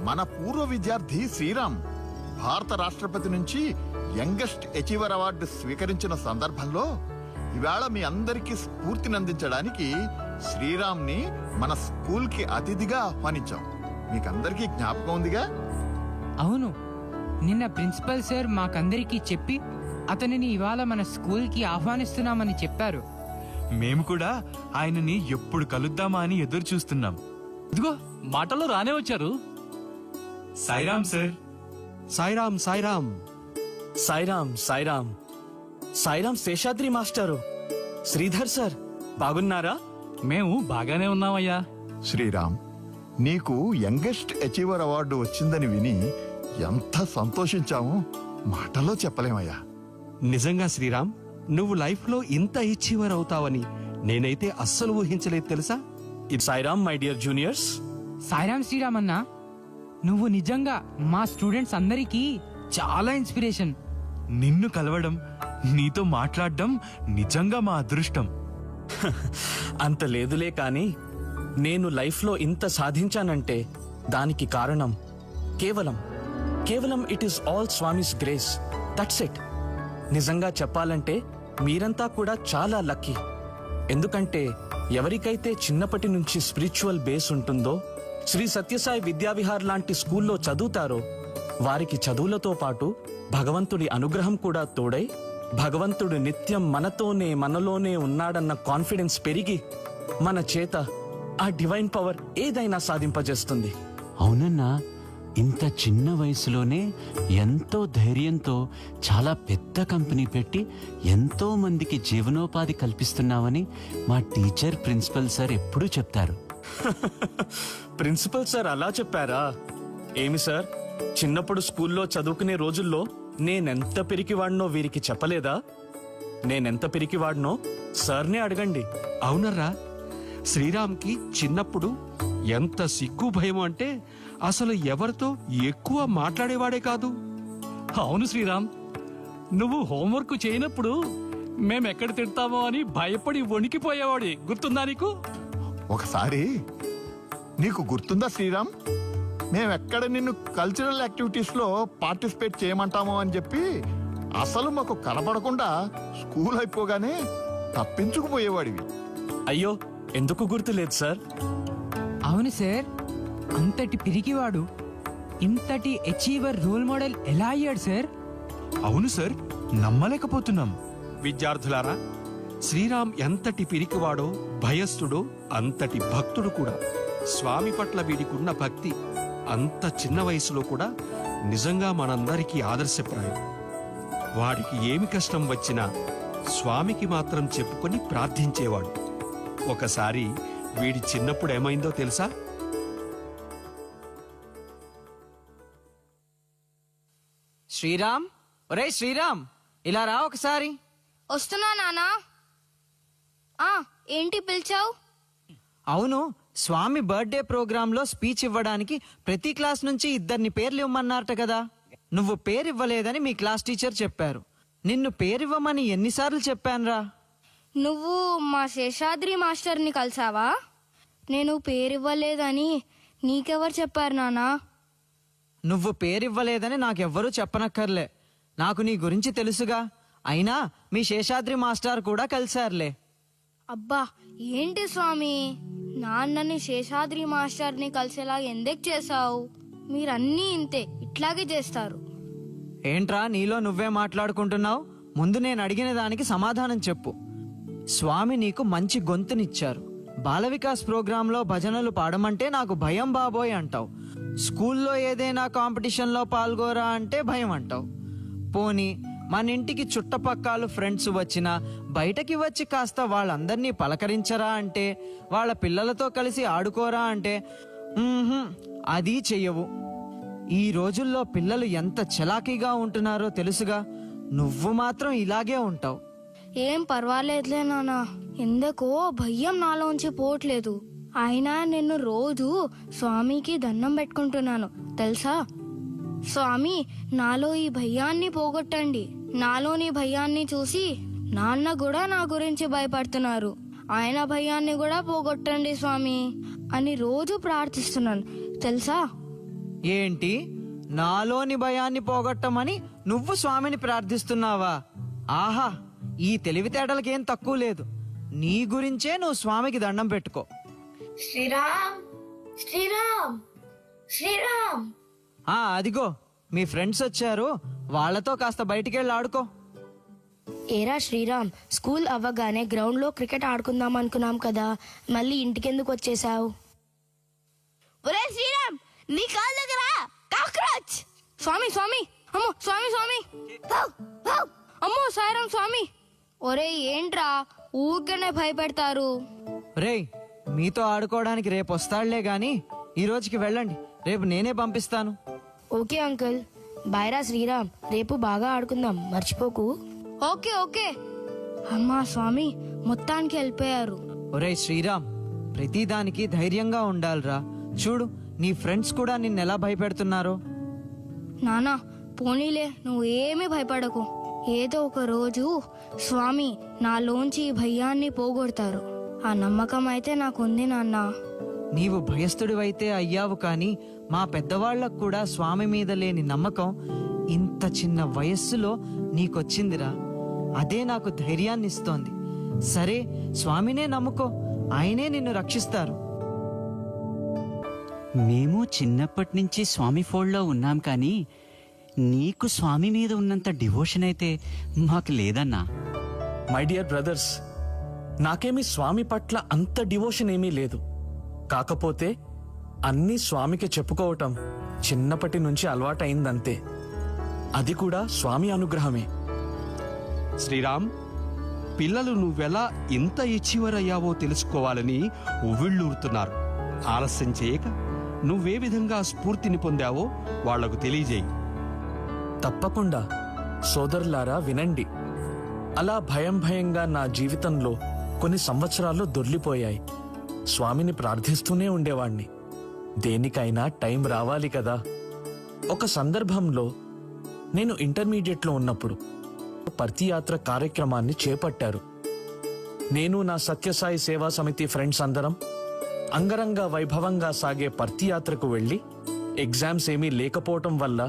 మన పూర్వ విద్యార్థి శ్రీరామ్ భారత రాష్ట్రపతి నుంచి యంగెస్ట్ అచీవర్ అవార్డు స్వీకరించిన సందర్భంలో ఇవాళ మీ అందరికీ స్ఫూర్తిని అందించడానికి శ్రీరామ్ని మన స్కూల్కి అతిథిగా ఆహ్వానించాం. మీకందరికీ జ్ఞాపకం ఉందిగా? అవును, నిన్న ప్రిన్సిపల్ సార్ మాకందరికీ చెప్పి అతనిని ఇవాళ మన స్కూల్కి ఆహ్వానిస్తున్నామని చెప్పారు. మేము కూడా ఆయనని ఎప్పుడు కలుద్దామా అని ఎదురు చూస్తున్నాం. ఇదిగో మాటల్లో రానే వచ్చారు. సాయిరామ్ సార్. సాయిరామ్ సాయిరామ్ సాయిరామ్ సాయిరామ్ సాయిరామ్ శేషాద్రి మాస్టారు, శ్రీధర్ సార్, బాగున్నారా? మేము బాగానే ఉన్నామయ్యా. శ్రీరామ్, నీకు యంగెస్ట్ అచీవర్ అవార్డు వచ్చిందని విని ఎంత సంతోషించామో మాటలో చెప్పలేమయ్యా. నిజంగా శ్రీరామ్, నువ్వు లైఫ్ లో ఇంత అచీవర్ అవుతావని నేనైతే అస్సలు ఊహించలేదు తెలుసా. ఇది Sairam my dear juniors. Sairam Sriram అన్నా, నువ్వు నిజంగా మా స్టూడెంట్స్ అందరికీ చాలా ఇన్స్పిరేషన్. నిన్ను కలవడం, నీతో మాట్లాడడం నిజంగా మా అదృష్టం. అంత లేదులే కానీ నేను లైఫ్లో ఇంత సాధించానంటే దానికి కారణం కేవలం it is all Swami's grace. That's it. నిజంగా చెప్పాలంటే మీరంతా కూడా చాలా లక్కీ. ఎందుకంటే ఎవరికైతే చిన్నప్పటి నుంచి స్పిరిచువల్ బేస్ ఉంటుందో, శ్రీ సత్యసాయి విద్యావిహార్ లాంటి స్కూల్లో చదువుతారో, వారికి చదువులతో పాటు భగవంతుడి అనుగ్రహం కూడా తోడై భగవంతుడు నిత్యం మనలోనే ఉన్నాడన్న కాన్ఫిడెన్స్ పెరిగి మన చేత ఆ డివైన్ పవర్ ఏదైనా సాధింపజేస్తుంది. అవునన్నా, ఇంత చిన్న వయసులోనే ఎంతో ధైర్యంతో చాలా పెద్ద కంపెనీ పెట్టి ఎంతో మందికి జీవనోపాధి కల్పిస్తున్నావని మా టీచర్ ప్రిన్సిపల్ సార్ ఎప్పుడూ చెప్తారు. ప్రిన్సిపల్ సార్ అలా చెప్పారా? ఏమి సార్, చిన్నప్పుడు స్కూల్లో చదువుకునే రోజుల్లో నేనెంత పిరికివాడినో వీరికి చెప్పలేదా? నేనెంత పిరికివాడినో సార్నే అడగండి. అవునర్రా, శ్రీరామ్కి చిన్నప్పుడు ఎంత సిగ్గు భయం అంటే అసలు ఎవరితో ఎక్కువ మాట్లాడేవాడే కాదు. అవును శ్రీరామ్, నువ్వు హోంవర్క్ చేయనప్పుడు మేమెక్కడ తిడతామో అని భయపడి వణికిపోయేవాడి, గుర్తుందా నీకు? ఒకసారి నీకు గుర్తుందా శ్రీరామ్, మేమెక్కడ నిన్ను కల్చరల్ యాక్టివిటీస్ లో పార్టిసిపేట్ చేయమంటామో అని చెప్పి అసలు మాకు కనపడకుండా స్కూల్ అయిపోగానే తప్పించుకుపోయేవాడివి. అయ్యో, ఎందుకు గుర్తులేదు సార్? అవును సార్, అంతటి పిరికివాడు ఇంతటి అచీవర్ రోల్ మోడల్ ఎలా అయ్యాడు సార్? అవును సార్, నమ్మలేకపోతున్నాం. విద్యార్థులారా, శ్రీరామ్ ఎంతటి పిరికివాడో, భయస్థుడో అంతటి భక్తుడు కూడా. స్వామి పట్ల వీడికున్న భక్తి అంత చిన్న వయసులో కూడా నిజంగా మనందరికీ ఆదర్శప్రాయం. వాడికి ఏమి కష్టం వచ్చినా స్వామికి మాత్రం చెప్పుకొని ప్రార్థించేవాడు. ఒకసారి వీడి చిన్నప్పుడు ఏమైందో తెలుసా? శ్రీరామ్, ఒరే శ్రీరామ్, ఇలా రా ఒకసారి. వస్తున్నా నానా. ఏంటి పిలిచావు? అవును, స్వామి బర్త్డే ప్రోగ్రాంలో స్పీచ్ ఇవ్వడానికి ప్రతి క్లాస్ నుంచి 2 పేర్లు ఇవ్వమన్నారట కదా. నువ్వు పేరివ్వలేదని మీ క్లాస్ టీచర్ చెప్పారు. నిన్ను పేరివ్వమని ఎన్నిసార్లు చెప్పానురా? నువ్వు మా శేషాద్రి మాస్టర్ని కలిసావా? నేను పేరివ్వలేదని నీకెవరు చెప్పారు నానా? నువ్వు పేరివ్వలేదని నాకెవ్వరూ చెప్పనక్కర్లే, నాకు నీ గురించి తెలుసుగా. అయినా మీ శేషాద్రి మాస్టర్ కూడా కలిశారులే. అబ్బా, ఏంటి స్వామి, నాన్నని శేషాద్రి మాస్టర్ని కలిసేలా ఎందుకు చేశావు? మీరన్నీ ఇంతే, ఇట్లాగే చేస్తారు. ఏంట్రా నీలో నువ్వే మాట్లాడుకుంటున్నావు? ముందు నేను అడిగిన దానికి సమాధానం చెప్పు. స్వామి నీకు మంచి గొంతునిచ్చారు. బాల వికాస్ ప్రోగ్రాంలో భజనలు పాడమంటే నాకు భయం బాబోయ్ అంటావు. స్కూల్లో ఏదైనా కాంపిటీషన్లో పాల్గొరా అంటే భయం అంటావు. పోనీ మన ఇంటికి చుట్టపక్కల ఫ్రెండ్స్ వచ్చినా బయటకి వచ్చి కాస్త వాళ్ళందరినీ పలకరించరా అంటే, వాళ్ళ పిల్లలతో కలిసి ఆడుకోరా అంటే అది చెయ్యవు. ఈ రోజుల్లో పిల్లలు ఎంత చలాకీగా ఉంటున్నారో తెలుసుగా. నువ్వు మాత్రం ఇలాగే ఉంటావు. ఏం పర్వాలేదులే నానా, ఎందుకో భయం నాలోంచి పోవట్లేదు. అయినా నిన్ను రోజు స్వామికి దండం పెట్టుకుంటున్నాను తెలుసా? స్వామి, నాలో ఈ భయాన్ని పోగొట్టండి. నాలోని భయాన్ని చూసి నాన్న కూడా నా గురించి భయపడుతున్నారు. ఆయన భయాన్ని కూడా పోగొట్టండి స్వామి అని రోజు ప్రార్థిస్తున్నాను తెలుసా? ఏంటి, నాలోని భయాన్ని పోగొట్టమని నువ్వు స్వామిని ప్రార్థిస్తున్నావా? ఆహా, ఈ తెలివితేటలకేం తక్కువ లేదు. నీ గురించే నువ్వు స్వామికి దండం పెట్టుకో. శ్రీరామ్, శ్రీరామ్, శ్రీరామ్. అదిగో మీ ఫ్రెండ్స్ వచ్చారు, వాళ్ళతో కాస్త బయటికెళ్ళి ఆడుకో. ఏరా శ్రీరామ్, స్కూల్ అవ్వగానే గ్రౌండ్ లో క్రికెట్ ఆడుకుందాం అనుకున్నాం కదా, మళ్ళీ ఇంటికెందుకు వచ్చేసావు? ఒరే శ్రీరామ్, నీ కాళ్ళ దగ్గర కాక్రోచ్. స్వామి స్వామి, అమ్మో స్వామి స్వామి, అమ్మో సాయిరామ్ స్వామి. ఒరే ఏంట్రా ఊరికనే భయపెడతారు? రేయ్, మీతో ఆడుకోవడానికి రేపు వస్తాడులే గాని ఈ రోజుకి వెళ్ళండి, రేపు నేనే పంపిస్తాను. ఓకే అంకుల్, బాయ్రా శ్రీరామ్, రేపు బాగా ఆడుకుందాం మర్చిపోకు. Okay okay. అమ్మా స్వామి, మొత్తానికి వెళ్ళిపోయారు. ఒరేయ్ శ్రీరామ్, ప్రతిదానికి ధైర్యంగా ఉండాలిరా. చూడు, నీ ఫ్రెండ్స్ కూడా నిన్నెలా భయపెడుతున్నారో. నానా పోనీలే, నువ్వు ఏమీ భయపడకు. ఏదో ఒక రోజు స్వామి నాలోంచి ఈ భయాన్ని పోగొడతారు. ఆ నమ్మకం అయితే నాకుంది నాన్న. నీవు భయస్థుడివైతే అయ్యావు, కానీ మా పెద్దవాళ్లకు కూడా స్వామి మీద లేని నమ్మకం ఇంత చిన్న వయస్సులో నీకొచ్చిందిరా. అదే నాకు ధైర్యాన్ని ఇస్తోంది. సరే, స్వామినే నమ్ముకో, ఆయనే నిన్ను రక్షిస్తారు. మేము చిన్నప్పటి నుంచి స్వామి ఫోల్డ్లో ఉన్నాం, కానీ నీకు స్వామి మీద ఉన్నంత డివోషన్ అయితే మాకు లేదన్నా. మై డియర్ బ్రదర్స్, నాకేమీ స్వామి పట్ల అంత డివోషన్ ఏమీ లేదు. కాకపోతే అన్నీ స్వామికి చెప్పుకోవటం చిన్నప్పటి నుంచి అలవాటైందంతే. అది కూడా స్వామి అనుగ్రహమే. శ్రీరామ్, పిల్లలు నువ్వెలా ఇంత ఇచ్చివరయ్యావో తెలుసుకోవాలని ఉవ్విళ్ళూరుతున్నారు. ఆలస్యం చేయక నువ్వే విధంగా స్ఫూర్తిని పొందావో వాళ్లకు తెలియజేయి. తప్పకుండా సోదరులారా, వినండి. అలా భయం భయంగా నా జీవితంలో కొన్ని సంవత్సరాలు దొర్లిపోయాయి. స్వామిని ప్రార్థిస్తూనే ఉండేవాణ్ణి. దేనికైనా టైం రావాలి కదా. ఒక సందర్భంలో నేను ఇంటర్మీడియట్లో ఉన్నప్పుడు పర్తియాత్ర కార్యక్రమాన్ని చేపట్టారు. నేను నా సత్యసాయి సేవా సమితి ఫ్రెండ్స్ అందరం అంగరంగ వైభవంగా సాగే పర్తియాత్రకు వెళ్లి ఎగ్జామ్స్ ఏమీ లేకపోవటం వల్ల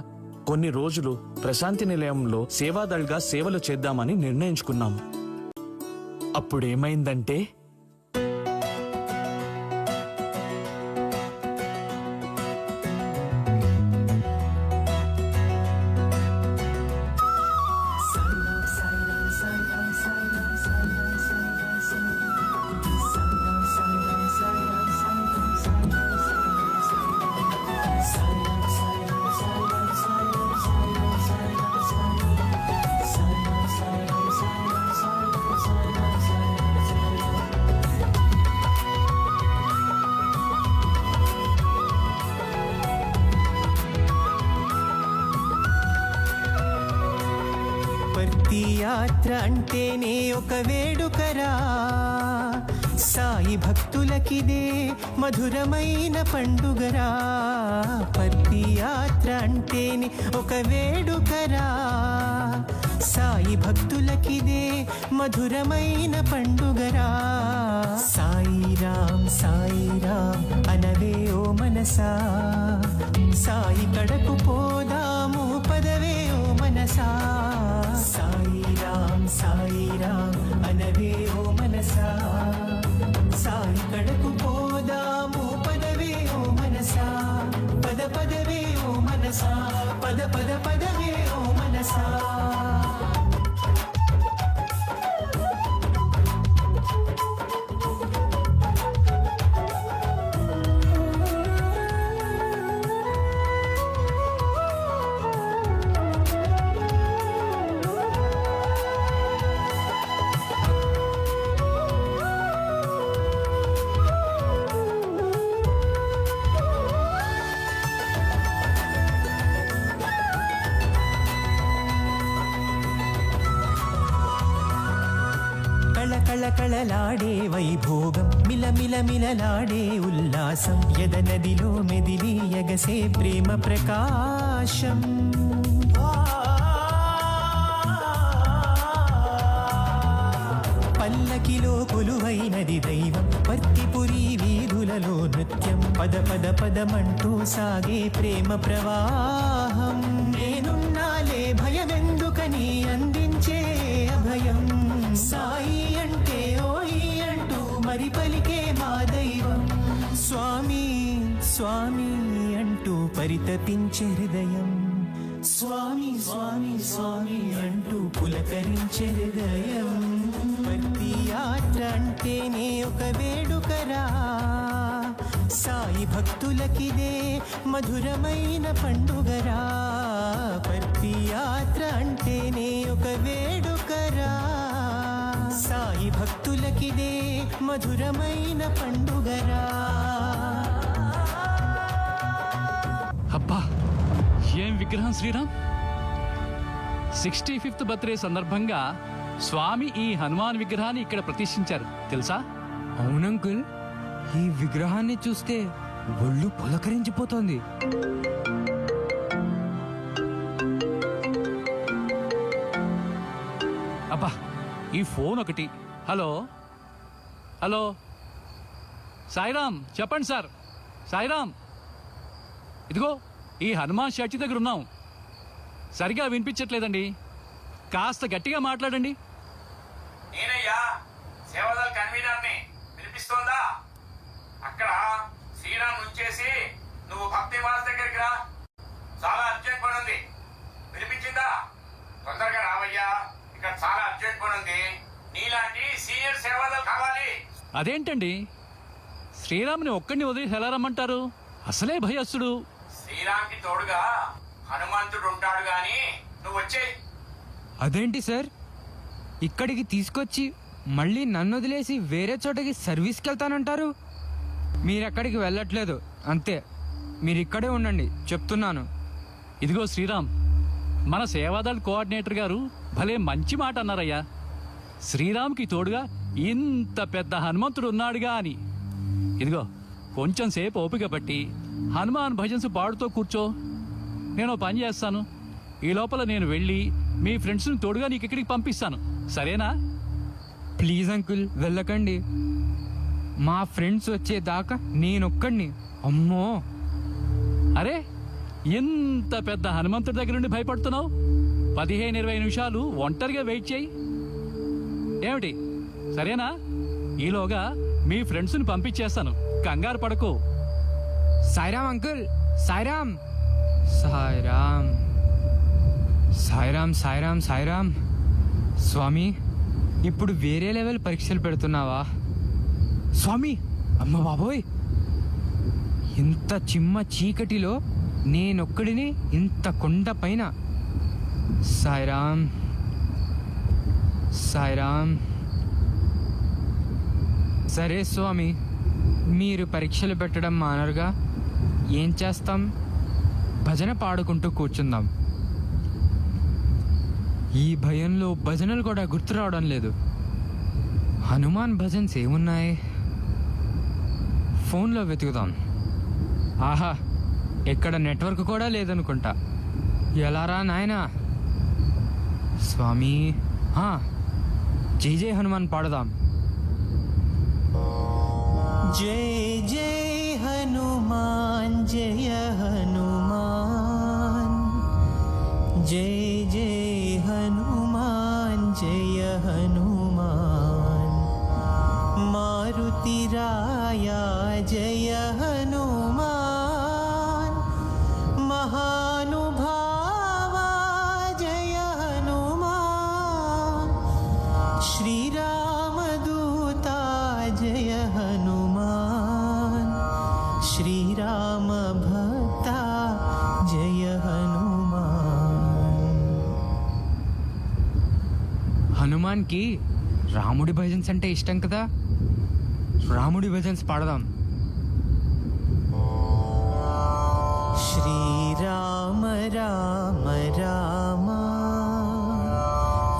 కొన్ని రోజులు ప్రశాంతి నిలయంలో సేవాదళ్గా సేవలు చేద్దామని నిర్ణయించుకున్నాము. అప్పుడేమైందంటే యాత్ర అంటేనే ఒక వేడుకరా, సాయి భక్తులకిదే మధురమైన పండుగరా. పర్తి యాత్ర అంటేనే ఒక వేడుకరా, సాయి భక్తులకిదే మధురమైన పండుగరా. సాయిరాం సాయిరాం అనవే ఓ మనసా, సాయి కడకు పోదాము పదవే ఓ మనసా. సాయిరాం సాయిరాం అనవే ఓ మనసా, సాయి కడకు పోదాము పదవే ఓ మనసా. పద పదవే ఓ మనసా, పద పద పదవే ఓ మనసా. కళకళలాడే వైభోగం, మిలమిల మిలలాడే ఉల్లాసం, ఎదనదిలో మెదిలి ఎగసే ప్రేమ ప్రకాశం. పల్లకిలో కొలువైనది దైవం, పర్తిపురి వీధుల కళ్ళలో నృత్యం పద పద పదమంటూ సాగే ప్రేమ ప్రవాహం నేనున్నాలే భయమెందుకని అందించే అభయం సాయి అంటే ఓయి అంటూ మరి పలికే మా దైవం స్వామి స్వామి అంటూ పరితపించే హృదయం స్వామి స్వామి స్వామి అంటూ పులకరించే హృదయం భక్తి యాత్ర అంటేనే ఒక వేడుకరా సాయి భక్తులకిదే మధురమైన పండుగరా భక్తి యాత్ర అంటేనే ఒక వేడుకరా సాయి భక్తులకిదే మధురమైన పండుగరా. అబ్బా ఏం విగ్రహం శ్రీరామ్. 65th బర్త్డే సందర్భంగా స్వామి ఈ హనుమాన్ విగ్రహాన్ని ఇక్కడ ప్రతిష్ఠించారు తెలుసా? అవునంకుల్, ఈ విగ్రహాన్ని చూస్తే ఒళ్ళు పులకరించిపోతోంది. అబ్బా ఈ ఫోన్ ఒకటి. హలో హలో సాయిరామ్, చెప్పండి సార్. సాయిరామ్, ఇదిగో ఈ హనుమాన్ స్టాచ్యూ దగ్గర ఉన్నాం. సరిగా వినిపించట్లేదండి, కాస్త గట్టిగా మాట్లాడండి. నేనయ్యా సేవదల్ కన్వీనర్ని, వినిపిస్తోందా? అక్కడ శ్రీరామ్ వచ్చేసి నువ్వు భక్తి మాస్ దగ్గరికి రా, చాలా అర్జెంట్ పని ఉంది. వినిపించిందా? తొందరగా రావయ్యా, ఇక్కడ చాలా అర్జెంట్ పని ఉంది. నీలాంటి సీనియర్ సేవదల్ కావాలి. అదేంటండి, శ్రీరామ్ని ఒక్కడిని వదిలేసి ఎలా రమ్మంటారు? అసలే భయస్తుడు. శ్రీరామ్కి తోడుగా హనుమంతుడు ఉంటాడు గాని నువ్వు వచ్చేయ్. అదేంటి సార్, ఇక్కడికి తీసుకొచ్చి మళ్ళీ నన్ను వదిలేసి వేరే చోటకి సర్వీస్కి వెళ్తానంటారు? మీరెక్కడికి వెళ్ళట్లేదు అంతే, మీరు ఇక్కడే ఉండండి చెప్తున్నాను. ఇదిగో శ్రీరామ్, మన సేవాదళ్ కోఆర్డినేటర్ గారు భలే మంచి మాట అన్నారయ్యా. శ్రీరామ్కి తోడుగా ఇంత పెద్ద హనుమంతుడు ఉన్నాడుగా అని. ఇదిగో కొంచెం సేపు ఓపిక పట్టి హనుమాన్ భజన్స్ పాడుతూ కూర్చో, నేను పని చేస్తాను. ఈ లోపల నేను వెళ్ళి మీ ఫ్రెండ్స్ని తోడుగా నీకు ఇక్కడికి పంపిస్తాను, సరేనా? ప్లీజ్ అంకుల్ వెళ్ళకండి, మా ఫ్రెండ్స్ వచ్చేదాకా నేనొక్కడిని. అమ్మో, అరే ఎంత పెద్ద హనుమంతుడి దగ్గర నుండి భయపడుతున్నావు? 15-20 నిమిషాలు ఒంటరిగా వెయిట్ చేయి. ఏమిటి, సరేనా? ఈలోగా మీ ఫ్రెండ్స్ని పంపించేస్తాను, కంగారు పడకు. సాయిరామ్ అంకుల్, సాయిరామ్ సాయిరామ్ సాయిరామ్ సాయిరామ్ సాయిరామ్. స్వామి, ఇప్పుడు వేరే లెవెల్ పరీక్షలు పెడుతున్నావా స్వామి? అమ్మ బాబోయ్, ఇంత చిమ్మ చీకటిలో నేనొక్కడిని ఇంత కొండ పైన. సాయిరామ్ సాయిరామ్. సరే స్వామి, మీరు పరీక్షలు పెట్టడం మానరుగా, ఏం చేస్తాం, భజన పాడుకుంటూ కూర్చుందాం. ఈ భయంలో భజనలు కూడా గుర్తు రావడం లేదు. హనుమాన్ భజన్స్ ఏమున్నాయి, ఫోన్లో వెతుకుదాం. ఆహా, ఎక్కడ నెట్వర్క్ కూడా లేదనుకుంటా. ఎలారా నాయనా? స్వామి, జై జై హనుమాన్ పాడదాం. జై జై హనుమాన్ జయ హనుమాన్, జై జై హనుమాన్ జయ హనుమాన్, మారుతి రాయా జయ హనుమాన్, మహానుభావా జయ హనుమాన్, శ్రీరామదూతా జయ హనుమాన్, శ్రీరామ భక్త జయ హనుమాన్. హనుమాన్కి రాముడి భజన్స్ అంటే ఇష్టం కదా, రాముడి భజన్స్ పాడదాం. శ్రీరామ రామ రామ,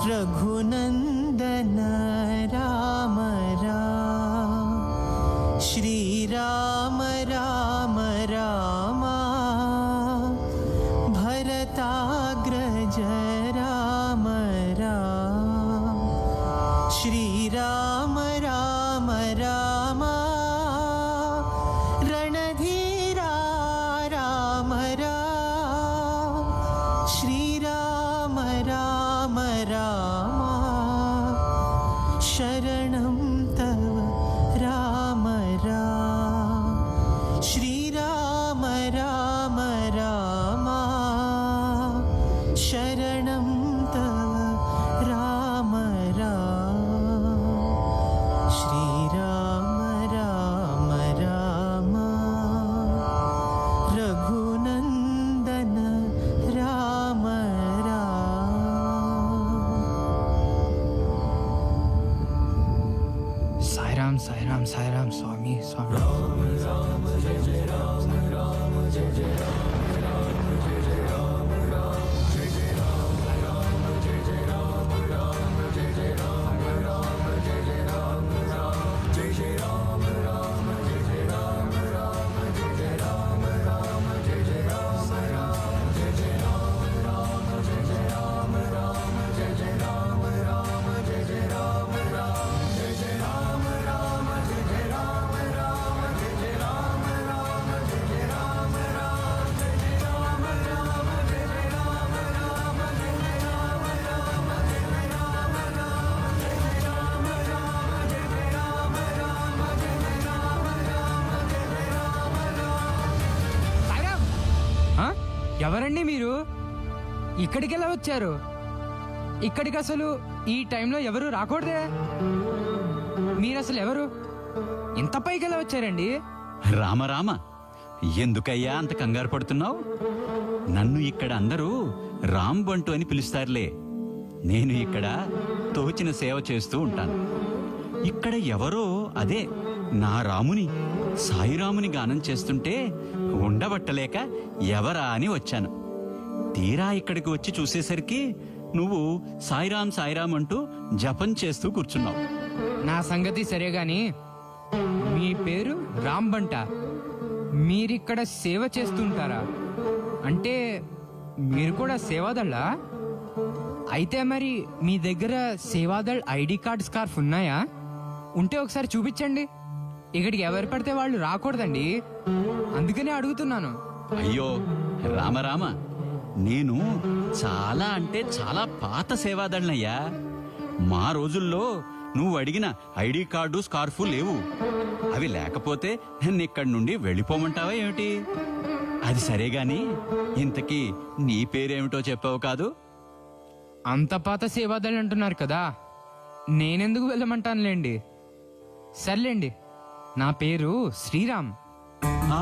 రఘునందన రామ రామ, శ్రీరామ రామ రామ, భరతాగ్రజ రామ రామ, శ్రీరామ రామ రామ, సాయిరామ్ సాయిరామ్ స్వామి స్వామి. ఆ? ఎవరండి మీరు? ఇక్కడికి ఎలా వచ్చారు? ఇక్కడికి అసలు ఈ టైంలో ఎవరు రాకూడదే. మీరు అసలు ఎవరు? ఇంత పైకి ఎలా వచ్చారండి? రామ ఎందుకయ్యా అంత కంగారు పడుతున్నావు? నన్ను ఇక్కడ అందరూ రామ్ బంటు అని పిలుస్తారులే. నేను ఇక్కడ తోచిన సేవ చేస్తూ ఉంటాను. ఇక్కడ ఎవరో అదే నా రాముని సాయిరాముని గానం చేస్తుంటే ఉండబట్టలేక ఎవరా అని వచ్చాను. తీరా ఇక్కడికి వచ్చి చూసేసరికి నువ్వు సాయిరాం సాయిరాం అంటూ జపం చేస్తూ కూర్చున్నావు. నా సంగతి సరే గాని మీ పేరు రామ్ బంట. మీరిక్కడ సేవ చేస్తుంటారా? అంటే మీరు కూడా సేవాదళ్ళా? అయితే మరి మీ దగ్గర సేవాదళ్ ఐడి కార్డ్ స్కార్ఫ్ ఉన్నాయా? ఉంటే ఒకసారి చూపించండి. ఇక్కడికి ఎవరు పడితే వాళ్ళు రాకూడదండి, అందుకనే అడుగుతున్నాను. అయ్యో రామ నేను చాలా అంటే చాలా పాత సేవాదళ్ళనయ్యా. మా రోజుల్లో నువ్వు అడిగిన ఐడి కార్డు స్కార్ఫు లేవు. అవి లేకపోతే ఇక్కడి నుండి వెళ్ళిపోమంటావా ఏమిటి? అది సరేగాని ఇంతకీ నీ పేరేమిటో చెప్పావు కాదు? అంత పాత సేవాదళ్ అంటున్నారు కదా, నేనెందుకు వెళ్ళమంటానులేండి. సర్లేండి, నా పేరు శ్రీరామ్. ఆ?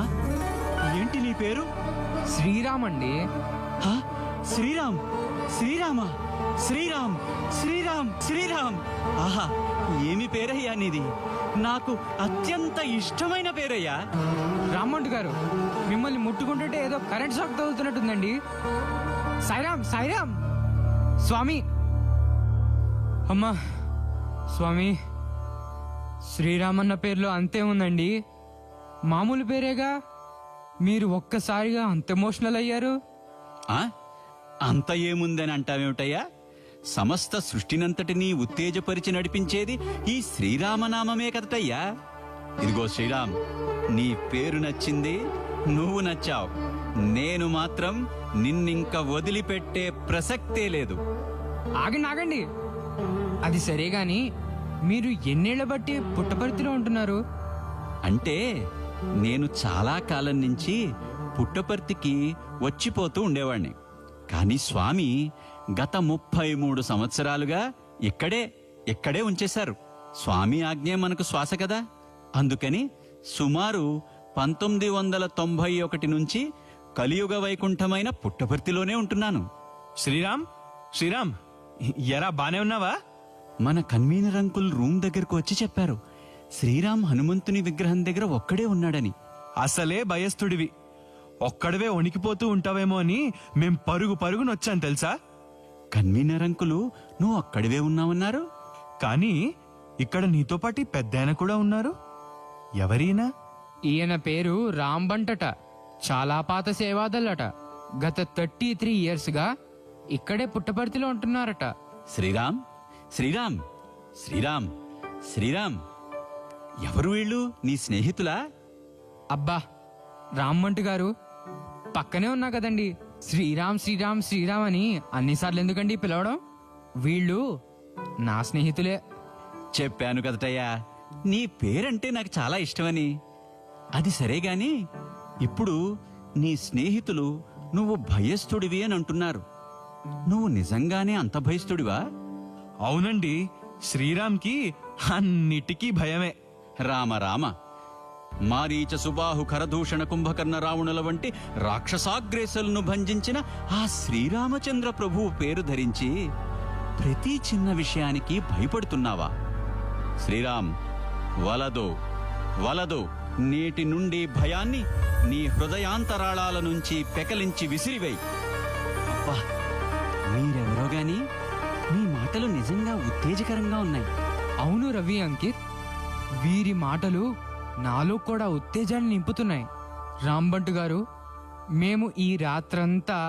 ఏంటి నీ పేరు? శ్రీరామ్ అండి. ఆ? శ్రీరామ్ శ్రీరామా శ్రీరామ్ శ్రీరామ్ శ్రీరామ్. ఆహా, ఏమి పేరయ్యా నీది! నాకు అత్యంత ఇష్టమైన పేరయ్యా. రామ్మంటు గారు, మిమ్మల్ని ముట్టుకుంటుంటే ఏదో కరెంట్ షాక్ తగులుతున్నట్టుందండి. సాయిరామ్ సాయిరామ్. స్వామి, అమ్మా స్వామి, శ్రీరామన్న పేరులో అంతే ఉందండి. మామూలు పేరేగా, మీరు ఒక్కసారిగా అంత ఎమోషనల్ అయ్యారు. ఆ? అంత ఏముందని అంటావేమిటయ్యా? సమస్త సృష్టినంతటినీ ఉత్తేజపరిచి నడిపించేది ఈ శ్రీరామనామమే కదటయ్యా. ఇదిగో శ్రీరామ్, నీ పేరు నచ్చింది, నువ్వు నచ్చావు. నేను మాత్రం నిన్నింక వదిలిపెట్టే ప్రసక్తే లేదు. ఆగండి, అది సరే గాని మీరు ఎన్నేళ్ల బట్టి పుట్టపర్తిలో ఉంటున్నారు? అంటే నేను చాలా కాలం నుంచి పుట్టపర్తికి వచ్చిపోతూ ఉండేవాణ్ణి. కానీ స్వామి గత 33 సంవత్సరాలుగా ఇక్కడే ఉంచేశారు. స్వామి ఆజ్ఞే మనకు శ్వాస కదా. అందుకని సుమారు 1991 నుంచి కలియుగ వైకుంఠమైన పుట్టపర్తిలోనే ఉంటున్నాను. శ్రీరామ్ ఎరా బానే ఉన్నావా? మన కన్వీనర్ అంకుల్ రూమ్ దగ్గరకు వచ్చి చెప్పారు, శ్రీరామ్ హనుమంతుని విగ్రహం దగ్గర ఒక్కడే ఉన్నాడని. అసలే భయస్థుడివి, ఒక్కడవే వణికిపోతూ ఉంటావేమో అని మేం పరుగునొచ్చాను తెలుసా. కన్వీనర్ అంకులు నువ్వు అక్కడివే ఉన్నావన్నారు. కానీ ఇక్కడ నీతో పాటి పెద్దాయన కూడా ఉన్నారు. ఎవరైనా? ఈయన పేరు రామ్ బంటట. చాలా పాత సేవాదళ్ళట. గత 33 years గా ఇక్కడే పుట్టపర్తిలో ఉంటున్నారట. శ్రీరామ్ శ్రీరామ్ శ్రీరామ్ శ్రీరామ్, ఎవరు వీళ్ళు? నీ స్నేహితులా? అబ్బా రామ్మంటు గారు, పక్కనే ఉన్నా కదండి. శ్రీరామ్ శ్రీరామ్ శ్రీరామ్ అని అన్నిసార్లు ఎందుకండి పిలవడం? వీళ్ళు నా స్నేహితులే. చెప్పాను కదటయ్యా, నీ పేరంటే నాకు చాలా ఇష్టమని. అది సరేగాని ఇప్పుడు నీ స్నేహితులు నువ్వు భయస్థుడివి అని అంటున్నారు. నువ్వు నిజంగానే అంత భయస్థుడివా? అవునండి, శ్రీరామ్కి అన్నిటికీ భయమే. రామ మారీచ సుబాహు కరదూషణ కుంభకర్ణ రావణుల వంటి రాక్షసాగ్రేసలను భంజించిన ఆ శ్రీరామచంద్ర ప్రభువు పేరు ధరించి ప్రతి చిన్న విషయానికి భయపడుతున్నావా? శ్రీరామ్, వలదు వలదు, నేటి నుండి భయాన్ని నీ హృదయాంతరాళాల నుంచి పెకలించి విసిరివేయి. అబ్బా, మీరెవరో గాని మీ మాటలు నిజంగా ఉత్తేజకరంగా ఉన్నాయి. అవును రవి అంకిత్, వీరి మాటలు నాలో కూడా ఉత్తేజాన్ని నింపుతున్నాయి. రాంబంటు గారు, మేము ఈ రాత్రంతా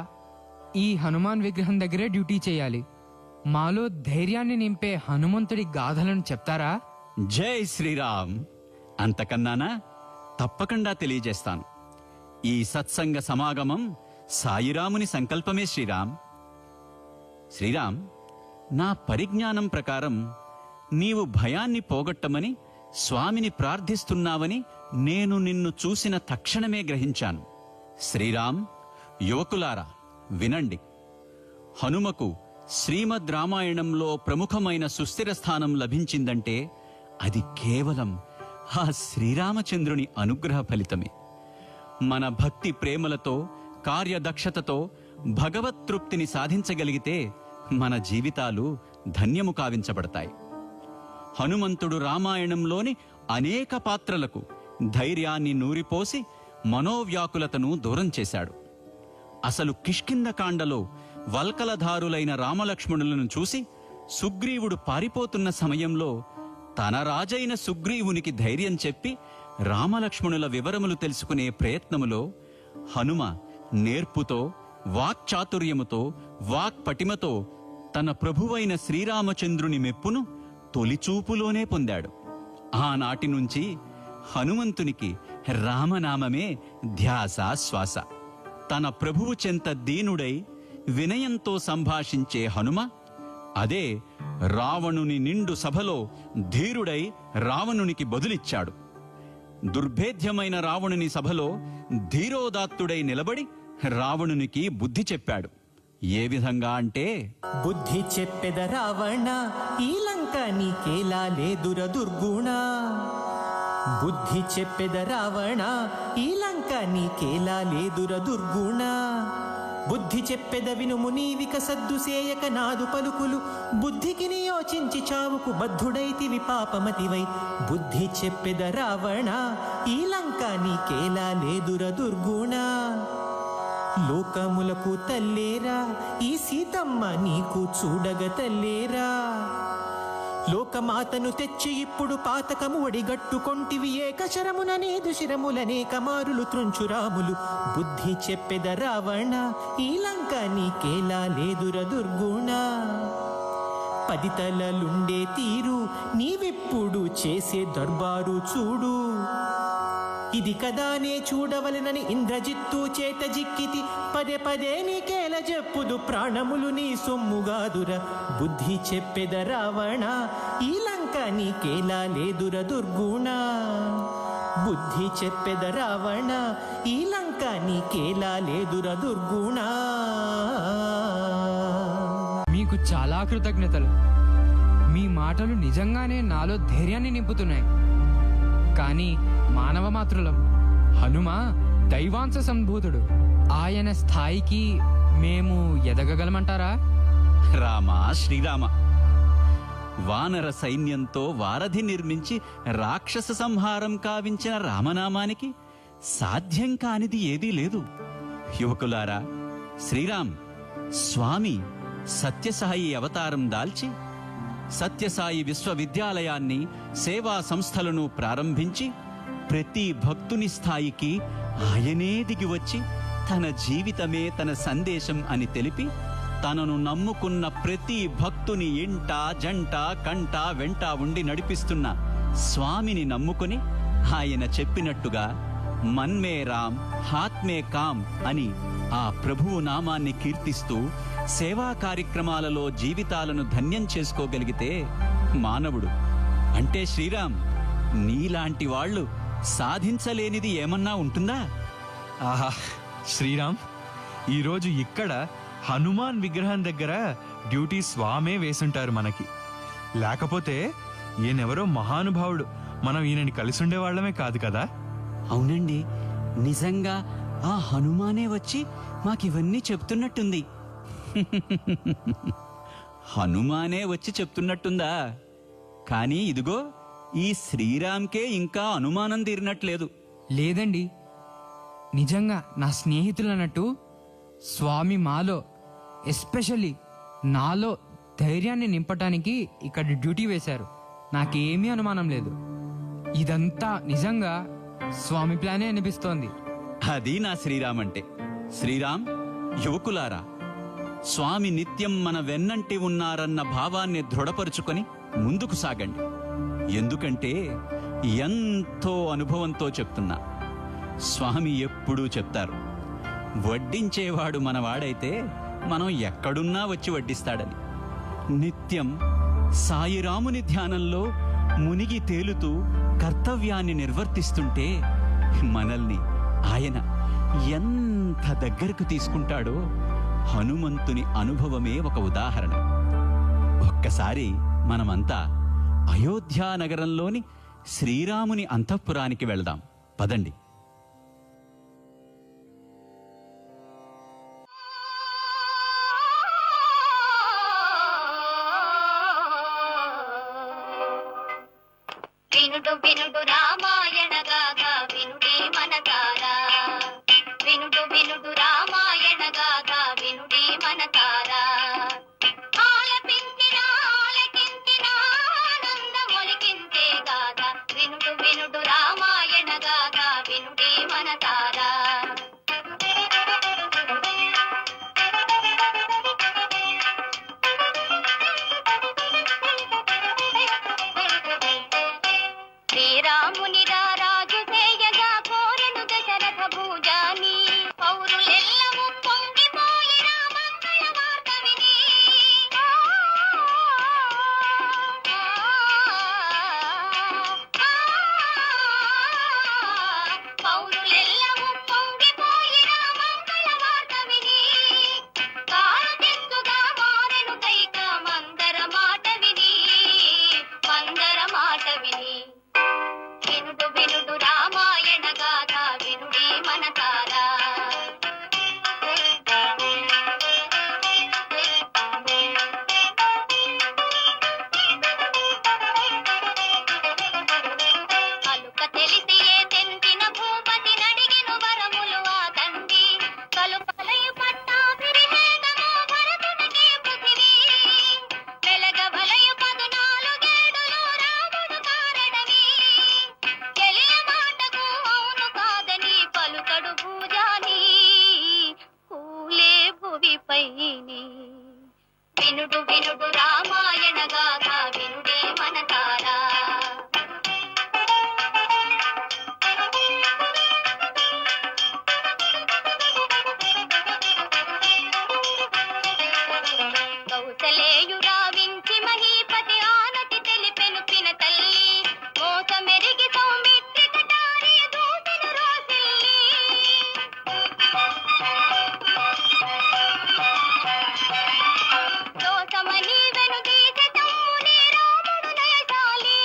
ఈ హనుమాన్ విగ్రహం దగ్గరే డ్యూటీ చేయాలి. మాలో ధైర్యాన్ని నింపే హనుమంతుడి గాథలను చెప్తారా? జై శ్రీరామ్. అంతకన్నానా? తప్పకుండా తెలియజేస్తాను. ఈ సత్సంగ సమాగమం సాయిరాముని సంకల్పమే శ్రీరామ్. శ్రీరామ్, నా పరిజ్ఞానం ప్రకారం నీవు భయాన్ని పోగొట్టమని స్వామిని ప్రార్థిస్తున్నావని నేను నిన్ను చూసిన తక్షణమే గ్రహించాను. శ్రీరామ్, యువకులారా వినండి. హనుమకు శ్రీమద్ రామాయణంలో ప్రముఖమైన సుస్థిర స్థానం లభించిందంటే అది కేవలం ఆ శ్రీరామచంద్రుని అనుగ్రహ ఫలితమే. మన భక్తి ప్రేమలతో, కార్యదక్షతతో భగవతృప్తిని సాధించగలిగితే మన జీవితాలు ధన్యము కావించబడతాయి. హనుమంతుడు రామాయణంలోని అనేక పాత్రలకు ధైర్యాన్ని నూరిపోసి మనోవ్యాకులతను దూరం చేశాడు. అసలు కిష్కింధకాండలో వల్కలధారులైన రామలక్ష్మణులను చూసి సుగ్రీవుడు పారిపోతున్న సమయంలో తన రాజైన సుగ్రీవునికి ధైర్యం చెప్పి రామలక్ష్మణుల వివరములు తెలుసుకునే ప్రయత్నములో హనుమ నేర్పుతో, వాక్చాతుర్యముతో, వాక్పటిమతో తన ప్రభువైన శ్రీరామచంద్రుని మెప్పును తొలిచూపులోనే పొందాడు. ఆనాటి నుంచి హనుమంతునికి రామనామమే ధ్యాస, శ్వాస. తన ప్రభువు చెంత దీనుడై వినయంతో సంభాషించే హనుమ అదే రావణుని నిండు సభలో ధీరుడై రావణునికి బదులిచ్చాడు. దుర్భేద్యమైన రావణుని సభలో ధీరోదాత్తుడై నిలబడి రావణునికి బుద్ధి చెప్పాడు. ఏ విధంగా అంటే, బుద్ధి చెప్పెద రావణ, ఈ లంక నీకేలా లేదుర దుర్గుణ. బుద్ధి చెప్పెద రావణ, ఈ లంక నీకేలా లేదుర దుర్గుణ. బుద్ధి చెప్పెద వినుము నీవిక సద్దు సేయక నాదు పలుకులు. బుద్ధికి నియోచించి చావుకు బద్ధుడైతివి పాపమతివై. బుద్ధి చెప్పెద రావణ, ఈ లంక నీకేలా లేదుర దుర్గుణ. లోకములకు తల్లేరా ఈ సీతమ్మ నీకు చూడగ తల్లేరా. లోకమాతను తెచ్చి ఇప్పుడు పాతకము ఒడిగట్టుకొంటివి. ఏకశరమున నీదు శిరములనేక మారులు త్రుంచురాములు. బుద్ధి చెప్పెద రావణ, ఈ లంక నీకేలా లేదుర దుర్గుణ. 10 తలలుండే తీరు నీవిప్పుడు చేసే దర్బారు చూడు. ఇది కదానే చూడవలనని ఇంద్రజిత్తు చేత జిక్కితి. పదే పదే నీకేల చెప్పుదు ప్రాణములు నీ సొమ్ముగాదుర. బుద్ధి చెప్పెద రావణ, ఈ లంక నీకేలా లేదుర దుర్గుణ. బుద్ధి చెప్పెద రావణ, ఈ లంక నీకేలా లేదుర దుర్గుణ. మీకు చాలా కృతజ్ఞతలు. మీ మాటలు నిజంగానే నాలో ధైర్యాన్ని నింపుతున్నాయి. కానీ మానవ మాతృలం. హనుమ దైవాంశ సంభూతుడు. ఆయన స్థాయికి మేము ఎదగగలమంటారా? రామా శ్రీరామ, వానర సైన్యంతో వారధి నిర్మించి రాక్షస సంహారం కావించిన రామనామానికి సాధ్యం కానిది ఏదీ లేదు. యువకులారా, శ్రీరామ్ స్వామి సత్యసాయి అవతారం దాల్చి సత్యసాయి విశ్వవిద్యాలయాన్ని, సేవా సంస్థలను ప్రారంభించి ప్రతి భక్తుని స్థాయికి ఆయనే దిగివచ్చి తన జీవితమే తన సందేశం అని తెలిపి తనను నమ్ముకున్న ప్రతి భక్తుని ఇంట, జంట, కంట, వెంట ఉండి నడిపిస్తున్న స్వామిని నమ్ముకుని ఆయన చెప్పినట్టుగా మన్మే రామ్ హాత్మే కామ్ అని ఆ ప్రభువు నామాన్ని కీర్తిస్తూ సేవా కార్యక్రమాలలో జీవితాలను ధన్యం చేసుకోగలిగితే మానవుడు అంటే శ్రీరామ్ నీలాంటి వాళ్ళు సాధించలేనిది ఏమన్నా ఉంటుందా? ఆహా శ్రీరామ్, ఈరోజు ఇక్కడ హనుమాన్ విగ్రహం దగ్గర డ్యూటీ స్వామే వేసుంటారు మనకి. లేకపోతే ఈయనెవరో మహానుభావుడు, మనం ఈయనని కలిసి ఉండేవాళ్లమే కాదు కదా. అవునండి, నిజంగా ఆ హనుమానే వచ్చి మాకివన్నీ చెప్తున్నట్టుంది. హనుమానే వచ్చి చెప్తున్నట్టుందా? కానీ ఇదిగో ఈ శ్రీరామ్కే ఇంకా అనుమానం తీరినట్లేదు. లేదండి, నిజంగా నా స్నేహితులు అన్నట్టు స్వామి మాలో, ఎస్పెషల్లీ నాలో ధైర్యాన్ని నింపటానికి ఇక్కడ డ్యూటీ వేశారు. నాకేమీ అనుమానం లేదు. ఇదంతా నిజంగా స్వామి ప్లానే అనిపిస్తోంది. అది నా శ్రీరామ్ అంటే. శ్రీరామ్, యువకులారా, స్వామి నిత్యం మన వెన్నంటి ఉన్నారన్న భావాన్ని దృఢపరుచుకొని ముందుకు సాగండి. ఎందుకంటే ఎంతో అనుభవంతో చెప్తున్నా, స్వామి ఎప్పుడూ చెప్తారు, వడ్డించేవాడు మనవాడైతే మనం ఎక్కడున్నా వచ్చి వడ్డిస్తాడని. నిత్యం సాయిరాముని ధ్యానంలో మునిగి తేలుతూ కర్తవ్యాన్ని నిర్వర్తిస్తుంటే మనల్ని ఆయన ఎంత దగ్గరకు తీసుకుంటాడో హనుమంతుని అనుభవమే ఒక ఉదాహరణ. ఒక్కసారి మనమంతా అయోధ్యా నగరంలోని శ్రీరాముని అంతఃపురానికి వెళ్దాం. పదండి. వినుడు వినుడు రామాయణ గాథ వినుడే మనతారా, వినుడు వినుడు రామాయణ గాథ వినుడే మనతారా. ఆలపించిన ఆలకించిన ఆనందమొలికింతే గాథ వినుడు వినుడు రామాయణ గాథ వినుడే మనతారా. శ్రీరాముని రాజు చేయగా కోరెను దశరథ భూజాని, పౌరులెల్లము పొంగిపోయిన మంగళ వార్త విని. పౌరులెల్లము పొంగిపోయిన మంగళ వార్త విని, కారుతిత్తుగా మారెను కైక మందర మాట విని, మందర మాట విని. వినుడు వినుడు రామాయణ గాథ వినుడే మనతారా. అలుక తెలిసి ఏ తెంటిన భూపతి నడిగెను వరములు ఆ తండ్రి, కలుపలయు పట్టాభిషేకము భరతునికి పృథివీ, వెలగ వలయు 14 రాముడు కారడవి, తెలియ మాటకు అవును కాదని పలుకడు భూజాని, కూలే భువిపైని. వినుడు వినుడు రామాయణ గాథ వినుడే మనతారా. కౌసలేయు రావించి మహీపతి ఆనతి తెలిపెను పిన తల్లి, మోసమెరిగి సౌమిత్రి కటారి దూతను రోసిల్లి. దోసమని వెనుదీసె తమ్ముని రాముడు నయశాలి,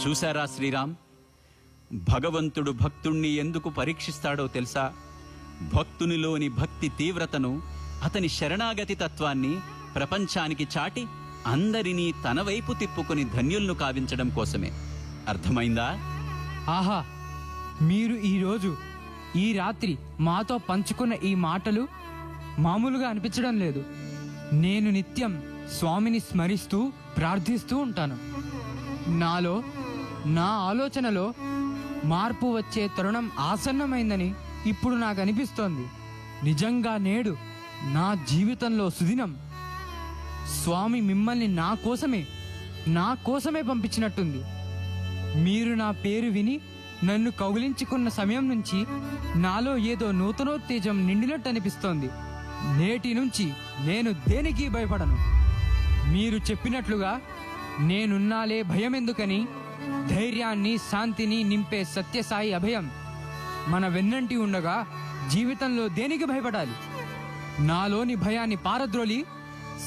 చూశారా శ్రీరామ్, భగవంతుడు భక్తుణ్ణి ఎందుకు పరీక్షిస్తాడో తెలుసా? భక్తునిలోని భక్తి తీవ్రతను, అతని శరణాగతి తత్వాన్ని ప్రపంచానికి చాటి అందరినీ తన వైపు తిప్పుకొని ధన్యులను కావించడం కోసమే. అర్థమైందా? ఆహా, మీరు ఈరోజు ఈ రాత్రి మాతో పంచుకున్న ఈ మాటలు మామూలుగా అనిపించడం లేదు. నేను నిత్యం స్వామిని స్మరిస్తూ ప్రార్థిస్తూ ఉంటాను. నాలో, నా ఆలోచనలో మార్పు వచ్చే తరుణం ఆసన్నమైందని ఇప్పుడు నాకు అనిపిస్తోంది. నిజంగా నేడు నా జీవితంలో సుదినం. స్వామి మిమ్మల్ని నా కోసమే పంపించినట్టుంది. మీరు నా పేరు విని నన్ను కౌగిలించుకున్న సమయం నుంచి నాలో ఏదో నూతనోత్తేజం నిండినట్టు అనిపిస్తోంది. నేటి నుంచి నేను దేనికి భయపడను. మీరు చెప్పినట్లుగా నేనున్నాలే భయం ఎందుకని ధైర్యాన్ని, శాంతిని నింపే సత్యసాయి అభయం మన వెన్నంటి ఉండగా జీవితంలో దేనికి భయపడాలి? నాలోని భయాన్ని పారద్రోలి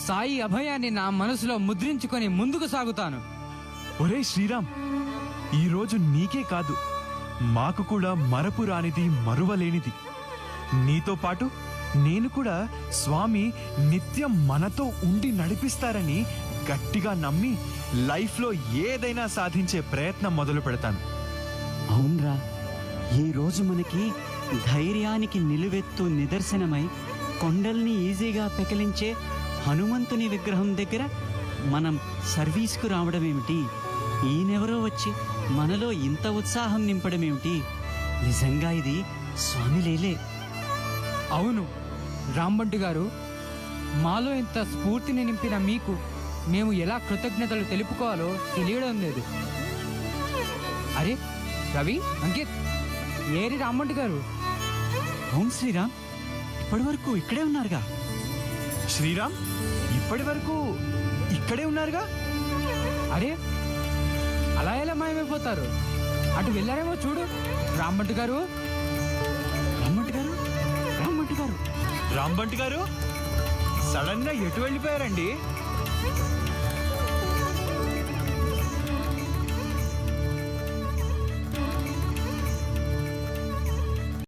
సాయి అభయాన్ని నా మనసులో ముద్రించుకొని ముందుకు సాగుతాను. ఒరే శ్రీరామ్, ఈరోజు నీకే కాదు, మాకు కూడా మరపు రానిది, మరువలేనిది. నీతో పాటు నేను కూడా స్వామి నిత్యం మనతో ఉండి నడిపిస్తారని గట్టిగా నమ్మి లైఫ్లో ఏదైనా సాధించే ప్రయత్నం మొదలు పెడతాను. అవునరా, ఈ రోజు మనకి ధైర్యానికి నిలువెత్తు నిదర్శనమై కొండల్ని ఈజీగా పెకిలించే హనుమంతుని విగ్రహం దగ్గర మనం సర్వీస్కు రావడం ఏమిటి? ఈయనెవరో వచ్చి మనలో ఇంత ఉత్సాహం నింపడం ఏమిటి? నిజంగా ఇది స్వామి లీలే. అవును రాంబంటు గారు, మాలో ఇంత స్ఫూర్తిని నింపిన మీకు మేము ఎలా కృతజ్ఞతలు తెలుపుకోవాలో తెలియడం లేదు. అరే రవి, అంకిత్, ఏరి రాంబంటు గారు? అవును శ్రీరామ్, ఇప్పటి వరకు ఇక్కడే ఉన్నారుగా. శ్రీరామ్, ఇప్పటి వరకు ఇక్కడే ఉన్నారుగా? అరే అలా ఎలా మాయమైపోతారు? అటు వెళ్ళారేమో చూడు. రాంబంటు గారు, రాంబంటు గారు, రాంబంటు గారు, రాంబంటి గారు సడన్ గా ఎటు వెళ్ళిపోయారండి?